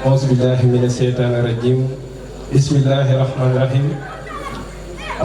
auzu billahi mina sheytaani rajim bismillahi rahmaani rahim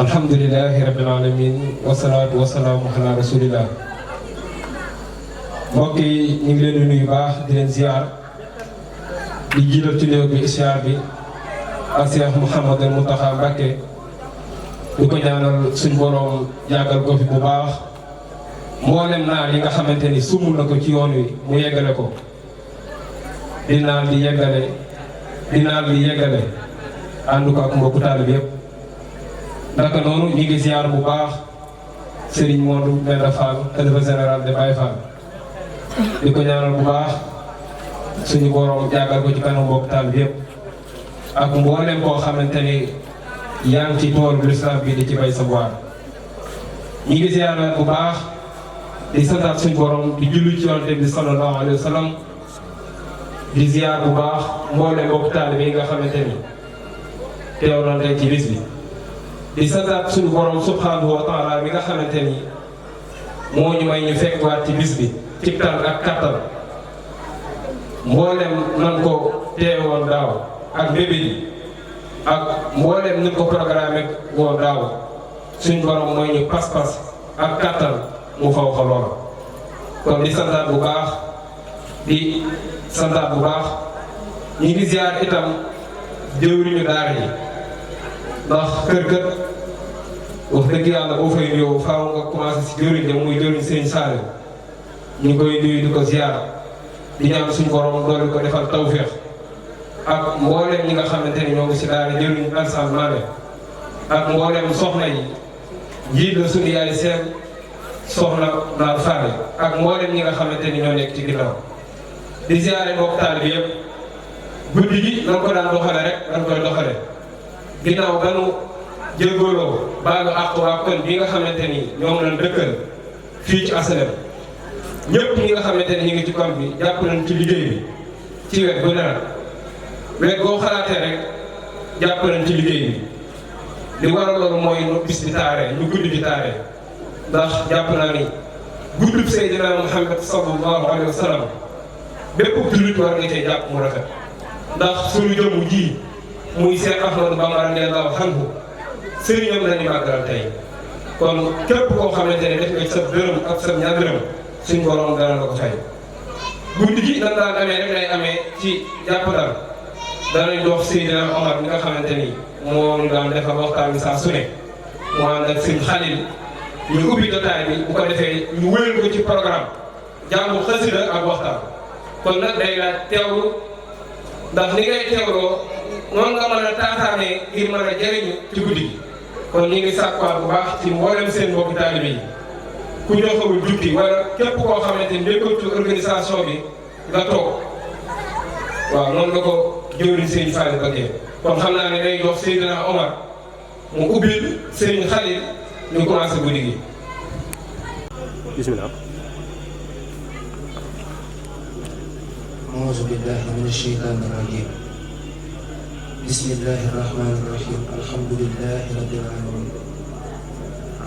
alhamdulillahi rabbil alamin wasalaatu wasalaamu ala rasulillah. mbokk yi ñu ngi leen di nuyu baax di leen ziar di jiital ci néew bi ziar bi ak Cheikh Mouhamadou Mountakha Mbacké di ko ñaanal suñ borom yàggal ko fi bu baax mboolem naar yi nga xamante ni sumul na ko ci yoon wi mu yeggale ko di naan di yeggale ànd ko ak mbokku taalibe yëpp. naka noonu ñu ngi ziar bu baax Serigne Modou Mbenda Fall xalifa général de Baye Fall di ko ñaanal bu baax suñu borom jàggal ko ci kanam mbokku taalibe yëpp ak mboolem koo xamante ni yaa ngi ci toolu l'islam bi di ci bay sa waar. ñu ngi ziar bu baax di santaat suñu borom di julli ci yonent bi sallallahu alayhi wa sallam di ziar bu baax mboolem mbokku taalibe yi nga xamante ni teew na tey ci bis bi. di santaat suñu borom subhanahu wa taala mi nga xamante ni moo ñu may ñu fekk waat ci bis bi ci tal ak kattan mboolem nan ko teewoon daaw ak bébé yi ak mboolem ni ko programme woon daaw suñu borom mooy ñu pas-pas ak kattan mu faw xa loola. kon di santaat bu baax ñu ngi ziar itam jëwriñu daara yi ndax kër kër wax dëgg yàlla boo fay ñëw faaw nga commencé si jëriñ ja muy jëriñ seen saale ñu ngi koy nuyu di ko ziar di ñaan suñu borom doole ko defal tawféex ak mboolem ñi nga xamante ni ñoo ngi si daara jëriñ Alassane Mané ak mboolem soxna yi jiit la suñu yaay seen soxna Naar Fane ak mboolem ñi nga xamante ni ñoo nekk ci ginnaaw di ziare mbokk taal bi yëpp guddi gi nan ko daan doxale rek dañ koy doxale ginnaaw ganu jéggóoloo baalu àq waa kon bi nga xamante ni ñoom lañ dëkkal fii ci asalem ñëpp ñi nga xamante ni ñu ngi ci kon bi jàpp nañ ci liggéey bi ci wet bu nera wet boo xalaatee rek jàpp nañ ci liggéey bi li waral loolu mooy nu bis bi taaree ñu guddi bi taaree ndax jàpp naa ni guddub Seydina Muhammad sallallahu alayhi wa sallam bépp jullit war nga cee jàpp mu rafet ndax suñu jëmu ji muy Seex Ahmadu Bamba radiyallaahu anhu sëriñam la ñu màggal tey kon képp koo xamante ne def nga sa dërëm ak sa ñaar dërëm suñ borom dana la ko fay. guddi gi nan daan amee rek lay amee ci jàppandal danañ dox Seydina Omar mi nga xamante ni moo ñu daan defal waxtaan bi saa su ne mu ànd ak sëñ Xalil ñu ubbi jotaay bi bu ko defee ñu wëyal ko ci programme jàngu xasida ak waxtaan kon nag day laaj teewlu ndax ni ngay teewloo noonu nga mën a taataanee ngir mën a jëriñu ci guddi gi kon ñu ngi sàkkuwaat bu baax ci mboolem seen mbokki taalibe yi ku joxewul jukki wala képp koo xamante ni nekkul ci organisation bi nga toog waaw noonu la ko jëwriñ sëñ Fallou bëggee kon xam naa ne day jox Seydina Omar mu ubbil sëñ Xalil ñu commencé guddi gi. bismillah. أعوذ بالله من الشيطان الرجيم بسم الله الرحمن الرحيم الحمد لله رب العالمين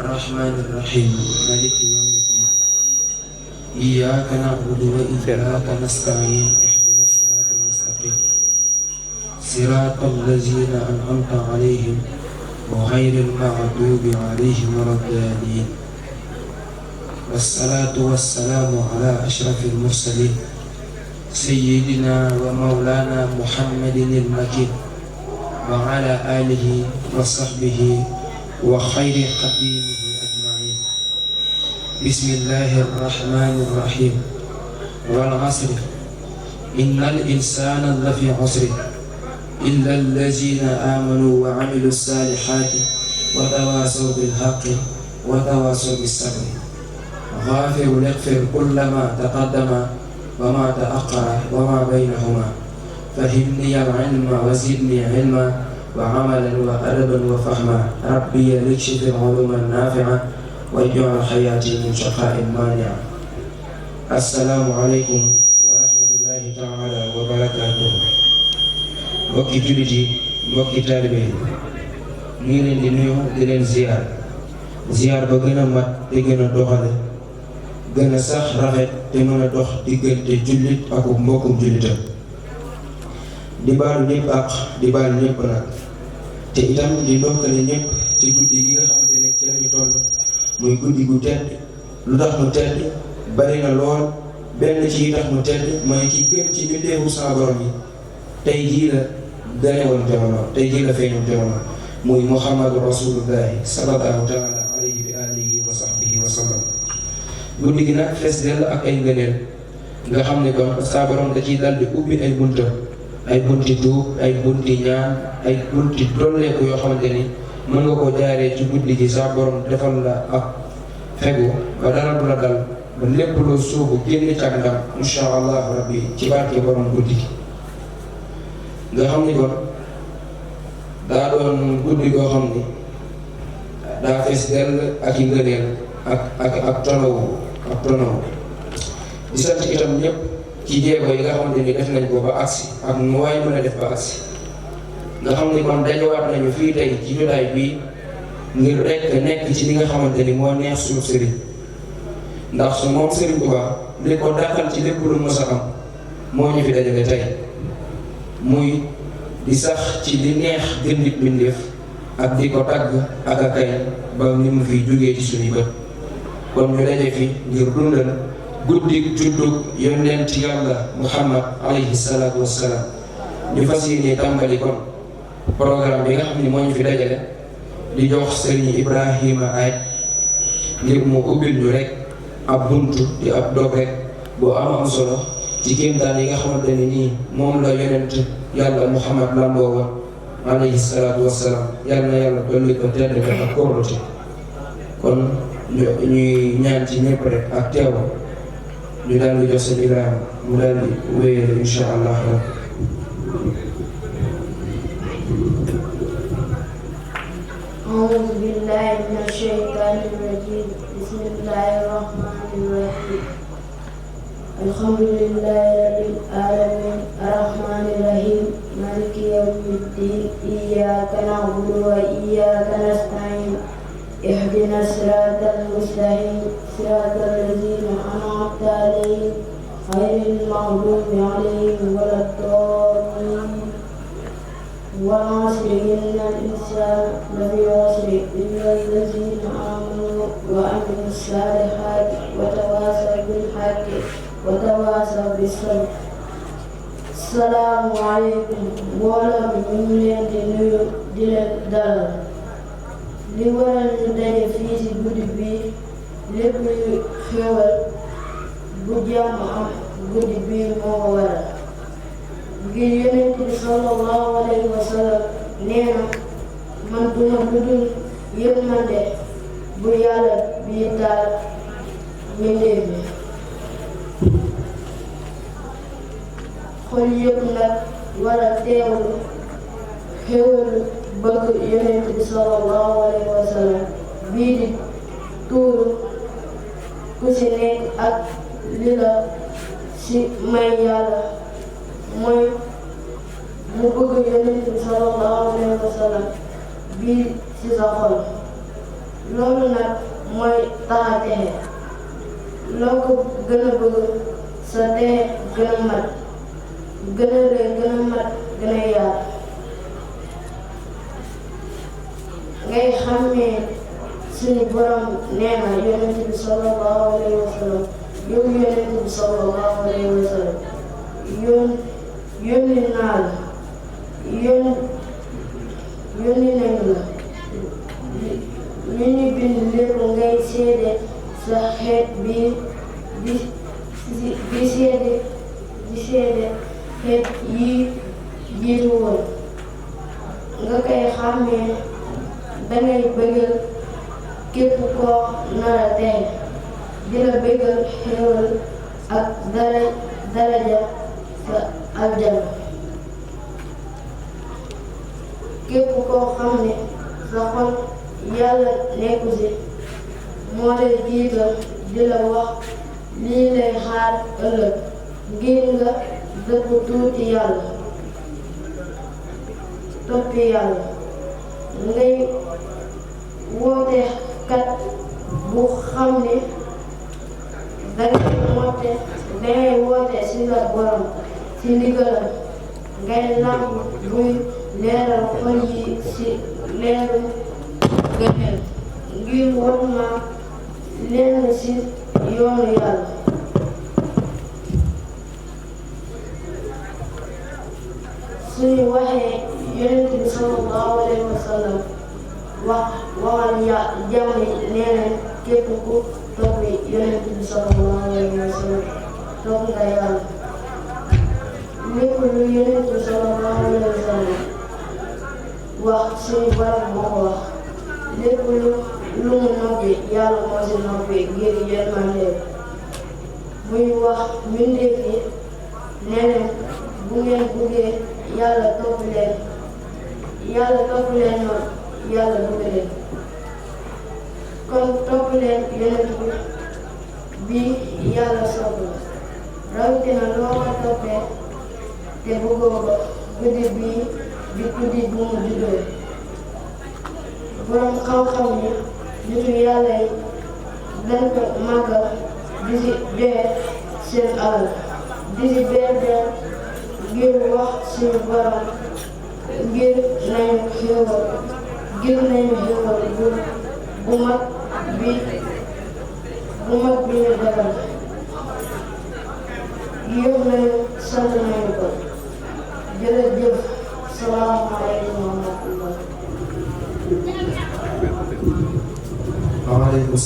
الرحمن الرحيم مالك يوم الدين إياك نعبد وإياك نستعين اهدنا الصراط المستقيم صراط الذين أنعمت عليهم وغير المغضوب عليهم ولا الضالين والصلاة والسلام على أشرف المرسلين سيدنا ومولانا محمد المجيد وعلى آله وصحبه وخير قديمه أجمعين بسم الله الرحمن الرحيم والعصر إن الإنسان لفي عسر إلا الذين آمنوا وعملوا الصالحات وتواصوا بالحق وتواصوا بالصبر غافر يغفر كل ما تقدم وما تأخر وما بينهما فهمني العلم وزدني علما وعملا وأدبا وفهما ربي لكشف العلوم النافعة واجعل حياتي من شقاء مانع السلام عليكم ورحمة الله تعالى وبركاته mbokki jullit yi mbokki taalibe yi ñu ngi leen di nuyu di leen ziar ba gën a mat te gën a doxale gën a sax rafet te mën a dox diggante jullit ak mbokkum jullitam di baalu ñëpp ak di baalu ñëpp nag te itam di ndokkale ñëpp ci guddi gi nga xamante ne ci lañu toll muy guddi gu tedd. lu tax mu tedd bari na lool benn ci tax mu tedd mooy ki gën ci bindeefu sa borom yi tey jii la gane woon jamono tey jii la feeñoon jamono muy Muhammadu Rasulullahi sallallahu taala alayhi bi alihi wa sahbihi wa sallam. guddi gi nag fees dell ak ay ngëneel nga xam ne kon sa borom da ciy dal di ubbi ay bunta ay bunti tuub ay bunti ñaan ay bunti dolleeku yoo xamante ni mën nga koo jaaree ci guddi gi sa borom defal la ak fegu ba dara du la dal ba lépp loo sóobu génn ci ak ndam insha allah rabbi ci barke borom guddi gi nga xam ni kon daa doon guddi goo xam ni daa fees dell ak i ngëneel ak tonawu di sant itam ñëpp ci jéego yi nga xamante ni def nañ ko ba agsi ak nu waay mën a def ba agsi nga xam ni kon dajawaat nañu fii tey ci jotaay bii ngir rekk nekk ci li nga xamante ni moo neex suñu sëriñ ndax su moom sëriñ Tuubaa li ko dàqal ci lépp lu mës a am moo ñu fi dajale tey muy di sax ci li neex gën nit mbindéef ak di ko tagg ak a kay ba ni mu fi jógee ci suñuy bët kon ñu daje fi ngir dundal guddi juddug yonent yàlla Muhammad alayhi salaatu wassalaam ñu fas yéene tàmbali kon programme bi nga xam ni moo ñu fi dajale di jox Serigne Ibrahima ay ngir mu ubbil ñu rek ab buntu di ab dog rek bu am solo ci kéemtaan yi nga xamante ni nii moom la yonent yàlla Muhammad lamboo woon alayhi salaatu wassalaam yàlla na yàlla dolli ko tedd ko ak kóolute kon ñuy ñaan ci ñëpp rek ak teew ñu daal di jox seen Ibrahima mu daal di wéyale insha allah rabbi. أعوذ بالله من الشيطان الرجيم بسم الله الرحمن الرحيم الحمد لله رب العالمين الرحمن الرحيم مالك يوم الدين إياك نعبد وإياك نستعين اهدنا الصراط المستقيم صراط الذين أنعمت عليهم غير المغضوب عليهم ولا الضالين والعصر إن الإنسان لفي خسر إلا الذين آمنوا وعملوا الصالحات وتواصوا بالحق وتواصوا بالصبر. السلام عليكم mbooloo mi ñu leen di nuyu di leen dalal li waral ñu daje fii ci guddi bi lépp luy xéwal bu jàmm am guddi bi moo waral ngir yonent bi sallallahu alayhi wa sallam nee na man duma lu dul yërmande bu yàlla bi taal mbindeef mi xol yëpp nag war a teewlu xéwalu bëgg yonent bi sallallahu alayhi wa sallam bii di tuuru ku ci nekk ak li la ci may yàlla mooy mu bëgg yonent bi sallallahu alayhi wa sallam bii ci sa xol loolu nag mooy tax a texe loo ko gën a bëgg sa texe gën a mat gën a rëy gën a mat gën a yaatu ngay xàmmee suñu borom nee na yonent bi sallallahu alayhi wa sallam yow yonent bi sallallahu alayhi wa sallam yónni naa la yónni nañu la li ñu bind lépp ngay seede sa xeet bi di seede xeet yi jiitu woon nga koy xàmmee dangay bëggal képp koo nar a texe di la bëggal xéewal ak daraja sa aljana képp koo xam ne sa xol yàlla nekku ci moo lay jiital di la wax lii lay xaar ëllëg ngir nga dëpp tuuti yàlla toppi yàlla ngay woote kat bu xam ne dangay woote ci sa borom ci ndigalam ngay lamp buy leeral xol yi ci leeru gëneel ngir war ma leen ci yoonu Yàlla. suñu waxee Yonent bi sallallahu alayhi wa sallam waxal jàmm nee na képp ku topp Yonent bi sallallahu alayhi wa sallam topp nga Yàlla. lépp lu Yonent bi sallallahu alayhi wa sallam wax suñu Boroom moo ko wax. lépp lu mu noppi Yàlla moo si noppi ngir yërmande muy wax mbindeef yi nee na bu ngeen bëggee Yàlla topp leen ma Yàlla bëgg leen. kon topp leen Yonent bi Yàlla sopp la rawatina loo ko toppee te bëggoo ko guddi bii di guddi bu mu juddoo. borom xam-xam yi nitu Yàlla yi dañ ko màggal di ci dee seen alal di ci dee ngir wax suñu Boroom ngir nañu xéewal bu mag bi ñu defal yëpp nañu sant nañu ko. jërëjëf. salaamaaleykum wa rahmatullah. waaleykum